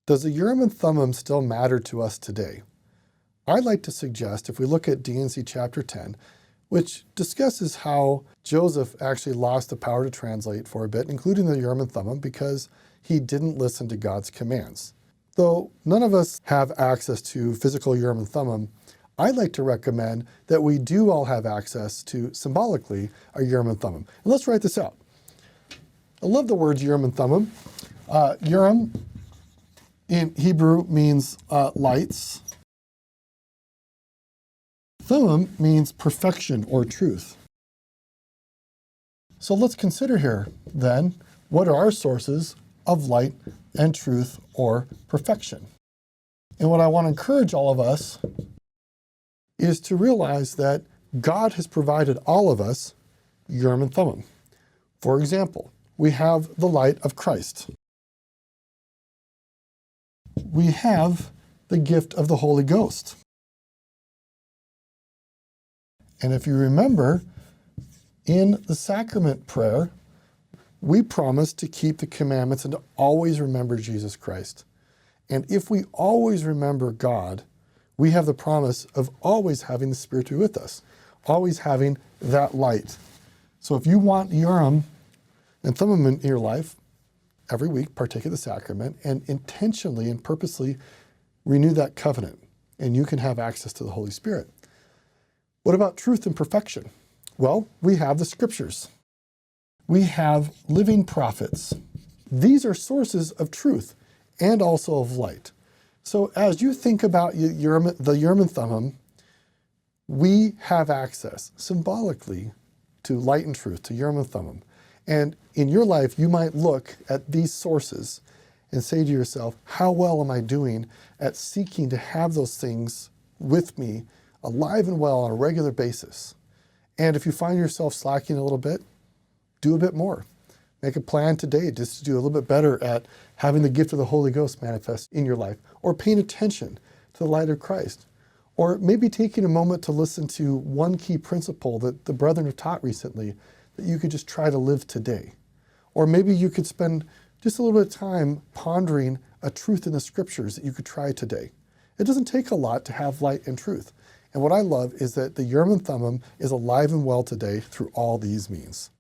Does the Urim and Thummim still matter to us today? I'd like to suggest, if we look at D&C chapter 10, which discusses how Joseph actually lost the power to translate for a bit, including the Urim and Thummim, because he didn't listen to God's commands. Though none of us have access to physical Urim and Thummim, I'd like to recommend that we do all have access to, symbolically, a Urim and Thummim. And let's write this out. I love the words Urim and Thummim. Urim in Hebrew means lights. Thummim means perfection or truth. So let's consider here, then, what are our sources of light and truth or perfection? And what I want to encourage all of us is to realize that God has provided all of us Urim and Thummim. For example, we have the light of Christ. We have the gift of the Holy Ghost. And if you remember, in the sacrament prayer, we promise to keep the commandments and to always remember Jesus Christ. And if we always remember God, we have the promise of always having the Spirit be with us, always having that light. So if you want Urim and Thummim in your life, every week partake of the sacrament and intentionally and purposely renew that covenant, and you can have access to the Holy Spirit. What about truth and perfection? Well, we have the scriptures. We have living prophets. These are sources of truth and also of light. So as you think about the Urim and Thummim, we have access symbolically to light and truth, to Urim and Thummim. And in your life, you might look at these sources and say to yourself, how well am I doing at seeking to have those things with me alive and well on a regular basis? And if you find yourself slacking a little bit, do a bit more. Make a plan today just to do a little bit better at having the gift of the Holy Ghost manifest in your life, or paying attention to the light of Christ, or maybe taking a moment to listen to one key principle that the brethren have taught recently that you could just try to live today. Or maybe you could spend just a little bit of time pondering a truth in the scriptures that you could try today. It doesn't take a lot to have light and truth. And what I love is that the Urim and Thummim is alive and well today through all these means.